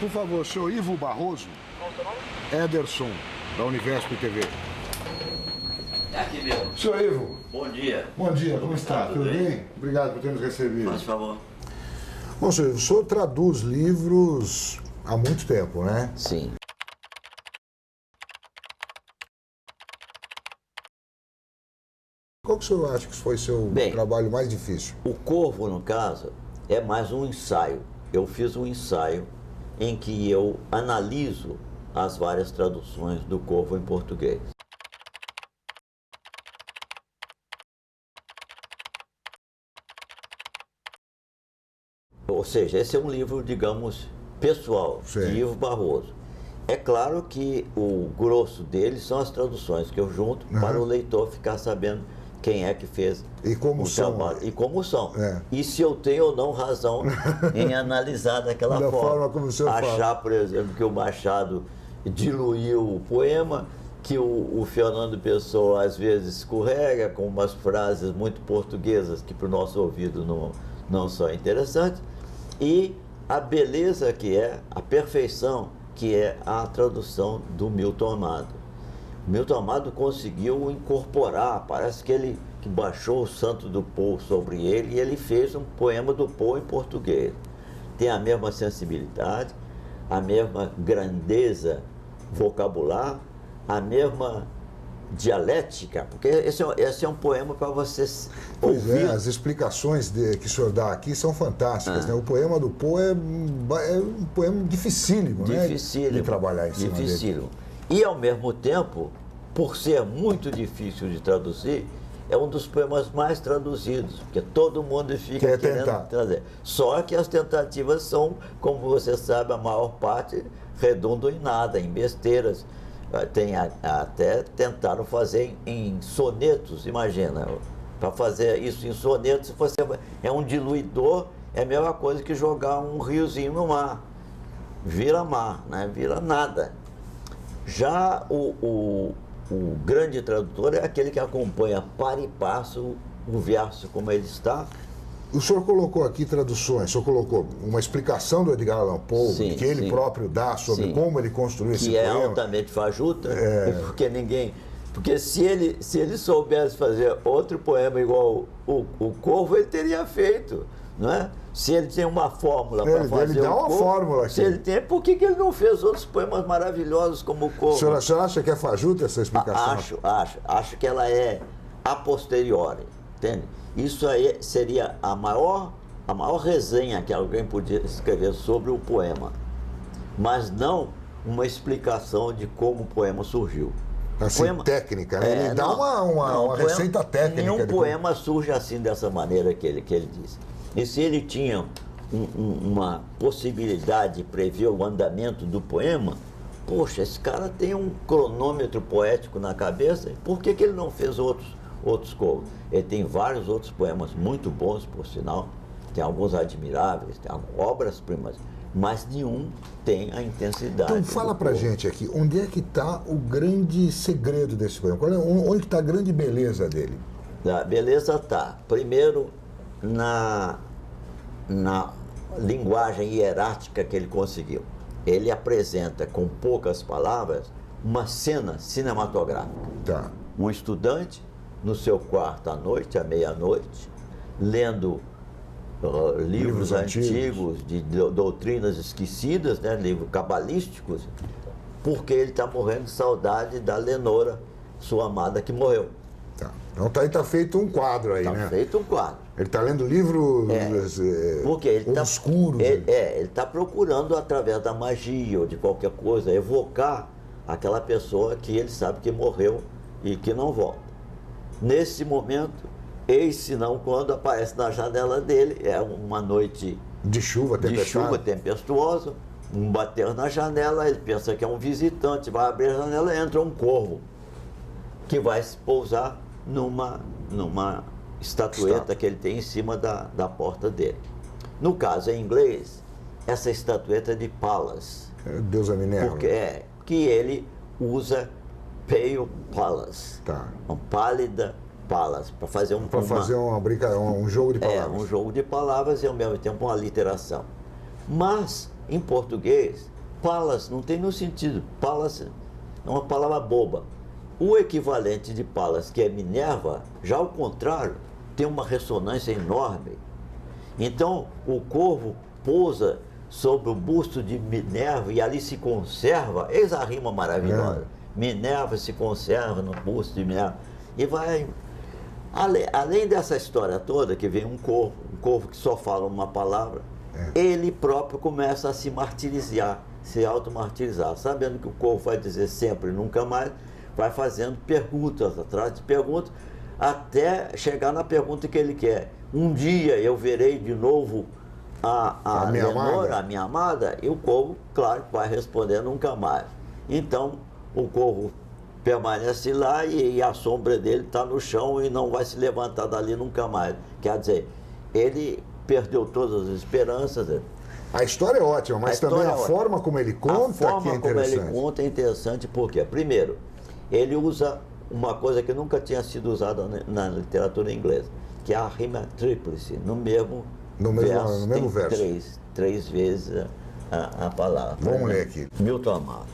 Por favor, senhor Ivo Barroso. Qual o seu nome? Ederson, da Univesp TV. É aqui mesmo. Senhor Ivo. Bom dia. Bom dia, como está? Tudo bem? Obrigado por ter nos recebido. Faz favor. Bom, senhor Ivo, o senhor traduz livros há muito tempo, né? Sim. Qual que o senhor acha que foi seu trabalho mais difícil? O Corvo, no caso, é mais um ensaio. Eu fiz um ensaio em que eu analiso as várias traduções do Corvo em português. Ou seja, esse é um livro, digamos, pessoal, de Ivo Barroso. É claro que o grosso dele são as traduções que eu junto para o leitor ficar sabendo quem é que fez o trabalho. E como são. E se eu tenho ou não razão em analisar daquela forma. Como o senhor achar, por exemplo, que o Machado diluiu o poema, que o Fernando Pessoa às vezes escorrega com umas frases muito portuguesas que para o nosso ouvido não são interessantes, e a beleza que é, a perfeição que é a tradução do Milton Amado. Milton Amado conseguiu incorporar, parece que ele baixou o Santo do Poe sobre ele e ele fez um poema do Poe em português. Tem a mesma sensibilidade, a mesma grandeza vocabular, a mesma dialética, porque esse é um poema para você ouvir. As explicações que o senhor dá aqui são fantásticas, né? O poema do Poe é um poema dificílimo, né? De trabalhar em cima dele. E ao mesmo tempo, por ser muito difícil de traduzir, é um dos poemas mais traduzidos, porque todo mundo fica querendo trazer. Só que as tentativas são, como você sabe, a maior parte redundam em nada, em besteiras. Tem até tentaram fazer em sonetos, imagina, para fazer isso em sonetos, você é um diluidor, é a mesma coisa que jogar um riozinho no mar, vira mar, né? Vira nada. Já o grande tradutor é aquele que acompanha para e passo o verso como ele está. O senhor colocou aqui traduções, o senhor colocou uma explicação do Edgar Allan Poe, que ele próprio dá sobre como ele construiu esse poema. Que é altamente fajuta, porque se ele soubesse fazer outro poema igual o Corvo, ele teria feito, não é? Se ele tem uma fórmula para fazer ele dá uma fórmula aqui. Se ele tem, por que ele não fez outros poemas maravilhosos como o Corvo? O senhor acha que é fajuta essa explicação? Acho que ela é a posteriori, entende? Isso aí seria a maior resenha que alguém podia escrever sobre o poema, mas não uma explicação de como o poema surgiu. Assim, técnica, né? Ele dá uma receita técnica. Nenhum poema surge assim, dessa maneira que ele disse. E se ele tinha uma possibilidade de prever o andamento do poema, poxa, esse cara tem um cronômetro poético na cabeça, por que ele não fez outros Corvos? Ele tem vários outros poemas muito bons, por sinal, tem alguns admiráveis, tem obras-primas, mas nenhum tem a intensidade. Então fala pra gente aqui, onde é que está o grande segredo desse poema? Onde está a grande beleza dele? A beleza está, primeiro, na linguagem hierática que ele conseguiu. Ele apresenta, com poucas palavras, uma cena cinematográfica. Um estudante no seu quarto à noite, à meia-noite, lendo livros antigos de doutrinas esquecidas, né, livros cabalísticos, porque ele está morrendo de saudade da Lenora, sua amada, que morreu. Então está feito um quadro aí, né? Está feito um quadro. Ele está lendo livros obscuros. Ele está procurando, através da magia ou de qualquer coisa, evocar aquela pessoa que ele sabe que morreu e que não volta. Nesse momento, eis se não quando aparece na janela dele, é uma noite de chuva tempestuosa, um bater na janela, ele pensa que é um visitante, vai abrir a janela e entra um corvo, que vai se pousar numa estatueta que ele tem em cima da porta dele. No caso, em inglês, essa estatueta é de Pallas. Deusa Minerva. Que ele usa Pale Pallas, uma pálida Pallas, para fazer um jogo de palavras. Um jogo de palavras e ao mesmo tempo uma literação. Mas em português, Palas não tem nenhum sentido. Palas é uma palavra boba. O equivalente de Palas, que é Minerva, já ao contrário, tem uma ressonância enorme. Então, o corvo pousa sobre o busto de Minerva e ali se conserva. Eis a rima maravilhosa. Minerva se conserva no busto de Minerva. E vai... Além dessa história toda, que vem um corvo que só fala uma palavra, ele próprio começa a se martirizar, se auto-martirizar, sabendo que o corvo vai dizer sempre, nunca mais, vai fazendo perguntas atrás de perguntas, até chegar na pergunta que ele quer. Um dia eu verei de novo a Lenora, a minha amada, e o corvo, claro, vai responder nunca mais. Então, o corvo permanece lá e a sombra dele está no chão e não vai se levantar dali nunca mais. Quer dizer, ele perdeu todas as esperanças. A história é ótima, mas também a forma como ele conta que é interessante. A forma como ele conta é interessante porque, primeiro, ele usa uma coisa que nunca tinha sido usada na literatura inglesa, que é a rima tríplice, no mesmo verso. Três vezes a palavra. Vamos ler aqui. Milton Amado.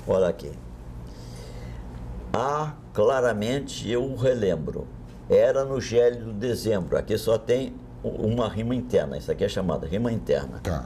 Olha aqui. Claramente eu o relembro. Era no gélido dezembro. Aqui só tem uma rima interna. Isso aqui é chamada rima interna. Tá.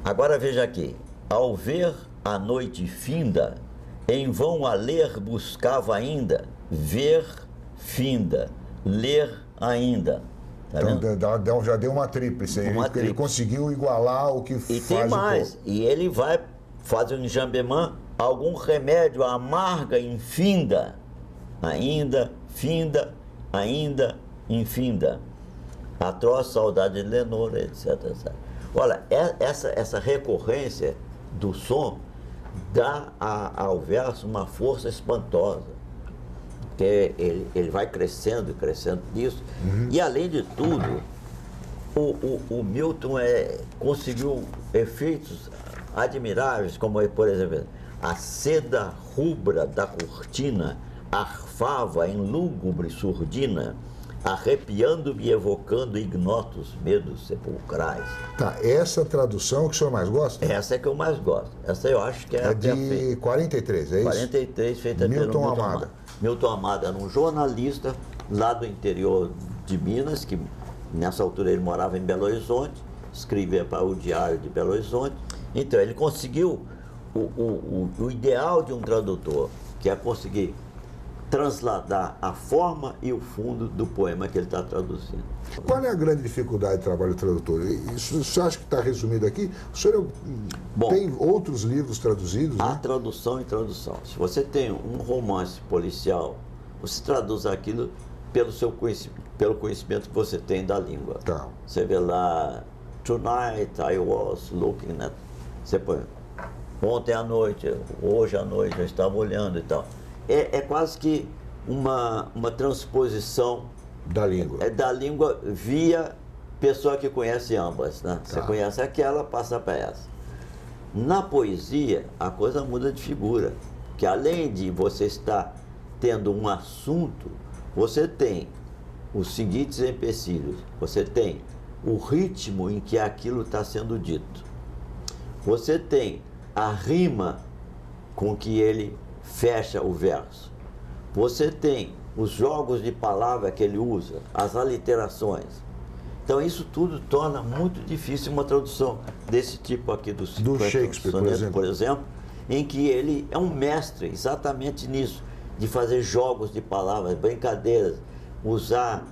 Agora veja aqui. Ao ver a noite finda, em vão a ler buscava ainda, ver finda, ler ainda. Tá então já deu uma tríplice. Ele conseguiu igualar o que faz o corvo. E tem mais. E ele vai fazer um jambemã, algum remédio amarga infinda, ainda, finda, ainda, infinda. Atroz saudade de Lenora, etc, etc. Olha, essa recorrência do som dá ao verso uma força espantosa. Porque ele vai crescendo e crescendo nisso. E, além de tudo, o Milton conseguiu efeitos admiráveis, como, por exemplo, a seda rubra da cortina arfava em lúgubre surdina, arrepiando-me e evocando ignotos medos sepulcrais. Tá, essa tradução que o senhor mais gosta? Essa é que eu mais gosto. Essa eu acho que é de perfeita. 43, é isso? 43, feita pelo Milton Amado. Milton Amado era um jornalista lá do interior de Minas, que nessa altura ele morava em Belo Horizonte, escrevia para o Diário de Belo Horizonte. Então, ele conseguiu o ideal de um tradutor, que é conseguir transladar a forma e o fundo do poema que ele está traduzindo. Qual é a grande dificuldade do trabalho do tradutor? Isso, você acha que está resumido aqui? O senhor tem outros livros traduzidos? Há tradução e tradução. Se você tem um romance policial, você traduz aquilo pelo conhecimento que você tem da língua. Tá. Você vê lá, Tonight I was looking at... Você põe, ontem à noite, hoje à noite eu estava olhando e tal. É quase que uma transposição da língua. Da língua via pessoa que conhece ambas, né? Tá. Você conhece aquela, passa para essa. Na poesia, a coisa muda de figura, que além de você estar tendo um assunto, você tem os seguintes empecilhos. Você tem o ritmo em que aquilo está sendo dito. Você tem a rima com que ele fecha o verso. Você tem os jogos de palavra que ele usa, as aliterações. Então isso tudo torna muito difícil uma tradução desse tipo aqui do Shakespeare, por exemplo, em que ele é um mestre exatamente nisso, de fazer jogos de palavras, brincadeiras, usar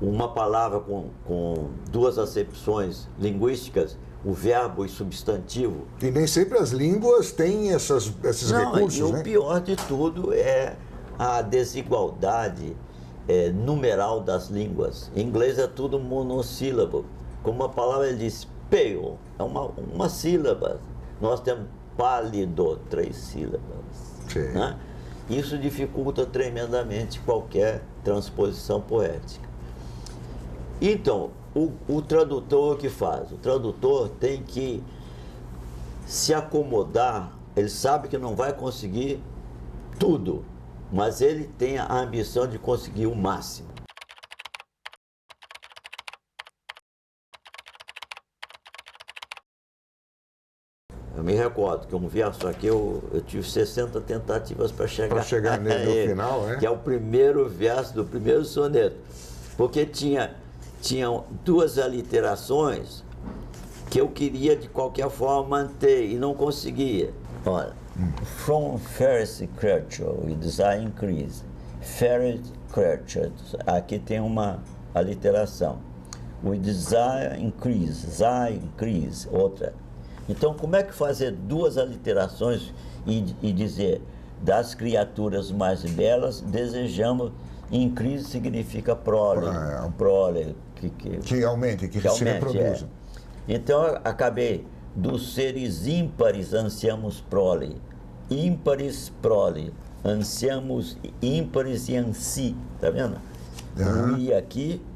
uma palavra com duas acepções linguísticas, o verbo e substantivo. E nem sempre as línguas têm esses recursos, né? E o pior de tudo é a desigualdade numeral das línguas. Em inglês é tudo monossílabo. Como a palavra ele diz, pale, é uma sílaba. Nós temos pálido, 3 sílabas. Né? Isso dificulta tremendamente qualquer transposição poética. Então, o tradutor o que faz? O tradutor tem que se acomodar, ele sabe que não vai conseguir tudo, mas ele tem a ambição de conseguir o máximo. eu me recordo que um verso aqui eu tive 60 tentativas para chegar. Para chegar nele no final, que é o primeiro verso do primeiro soneto. Porque tinham duas aliterações que eu queria de qualquer forma manter e não conseguia. Olha, from first creature with desire increase, first creature, aqui tem uma aliteração. With desire increase, outra. Então, como é que fazer duas aliterações e dizer das criaturas mais belas desejamos, increase significa prole, prole que aumente, que se reproduza. Então, eu acabei dos seres ímpares ansiamos prole, ímpares prole, ansiamos ímpares e ansi, tá vendo?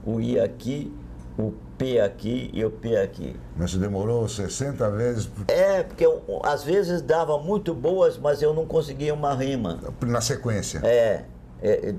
O I aqui, o P aqui e o P aqui. Mas demorou 60 vezes? Porque às vezes dava muito boas, mas eu não conseguia uma rima. Na sequência?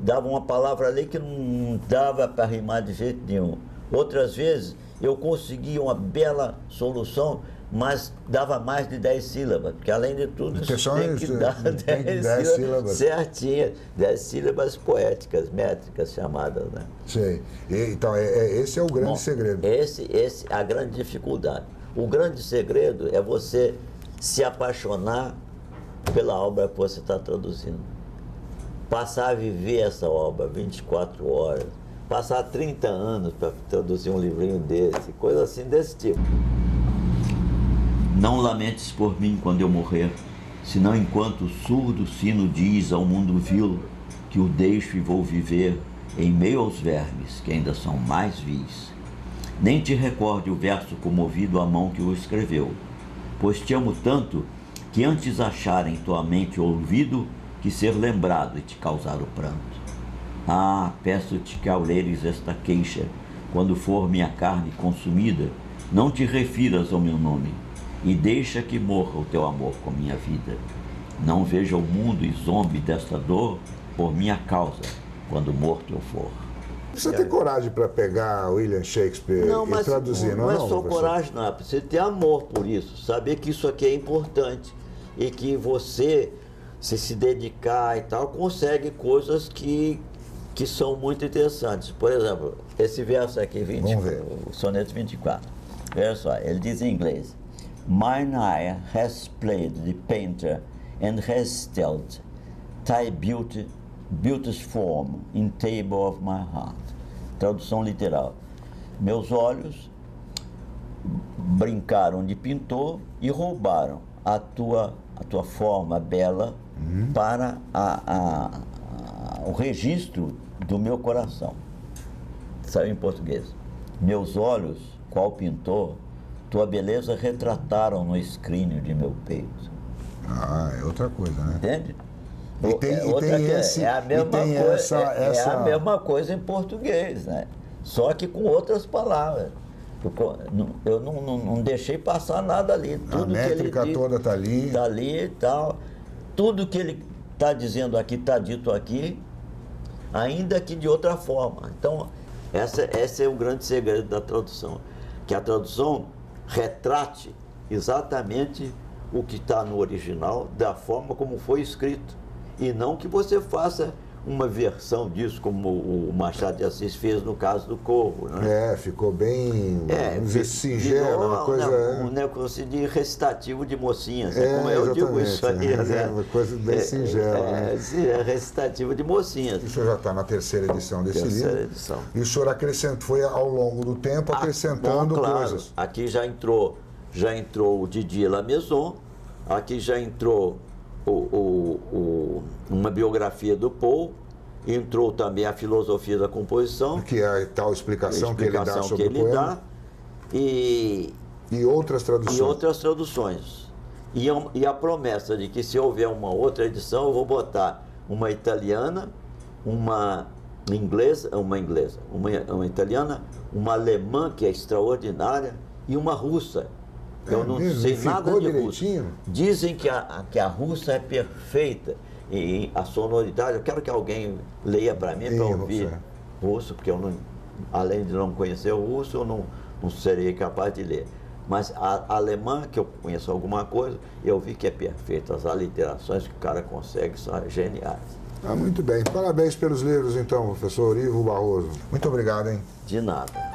Dava uma palavra ali que não dava para rimar de jeito nenhum. Outras vezes eu conseguia uma bela solução, mas dava mais de 10 sílabas, porque além de tudo tem que dar 10 sílabas certinhas, 10 sílabas poéticas, métricas chamadas, né? Sei. Então, esse é o grande segredo. Esse é a grande dificuldade. O grande segredo é você se apaixonar pela obra que você está traduzindo. Passar a viver essa obra 24 horas, passar 30 anos para traduzir um livrinho desse, coisa assim desse tipo. Não lamentes por mim quando eu morrer, senão enquanto o surdo sino diz ao mundo vil que o deixo e vou viver em meio aos vermes que ainda são mais vis. Nem te recorde o verso comovido à mão que o escreveu, pois te amo tanto que antes achar em tua mente ouvido que ser lembrado e te causar o pranto. Peço-te que ao leres esta queixa, quando for minha carne consumida, não te refiras ao meu nome, e deixa que morra o teu amor com minha vida. Não veja o mundo e zombe desta dor por minha causa, quando morto eu for. Precisa ter coragem para pegar William Shakespeare e traduzir, não é só coragem, não. É preciso ter amor por isso, saber que isso aqui é importante e que você, se dedicar e tal, consegue coisas que são muito interessantes. Por exemplo, esse verso aqui, o soneto 24, verso A, ele diz em inglês: Mine eye has played the painter and has stilled thy beauty's form in table of my heart. Tradução literal: meus olhos brincaram de pintor e roubaram a tua forma bela para o registro do meu coração. Saiu em português: meus olhos, qual pintor, tua beleza retrataram no escrínio de meu peito. É outra coisa, né? Entende? É a mesma coisa em português, né? Só que com outras palavras. Eu não deixei passar nada ali. Tudo a métrica que ele toda está ali. Está ali e tal. Tudo que ele está dizendo aqui, está dito aqui, ainda que de outra forma. Então, esse é o grande segredo da tradução. Que a tradução retrate exatamente o que está no original, da forma como foi escrito. E não que você faça uma versão disso, como o Machado de Assis fez no caso do Corvo, né? Ficou bem, vamos dizer, singelo, uma coisa... Um negócio de recitativo de mocinhas, como eu digo isso aí. Uma coisa bem singela. É recitativo de mocinhas. Isso já está na terceira edição desse livro. E o senhor foi ao longo do tempo acrescentando coisas. Aqui já entrou o Didier Lamaison, aqui já entrou uma biografia do Poe, entrou também a filosofia da composição, que é a tal explicação que ele dá sobre o poema, e outras traduções. E outras traduções. E a promessa de que se houver uma outra edição, eu vou botar uma italiana, uma italiana, uma alemã, que é extraordinária, e uma russa. Eu não sei nada de russo. Dizem que a russa é perfeita. E a sonoridade, eu quero que alguém leia para mim, para ouvir russo, porque eu não, além de não conhecer o russo, eu não serei capaz de ler. Mas a alemã, que eu conheço alguma coisa, eu vi que é perfeita. As aliterações que o cara consegue são geniais. Muito bem. Parabéns pelos livros, então, professor Ivo Barroso. Muito obrigado, hein? De nada.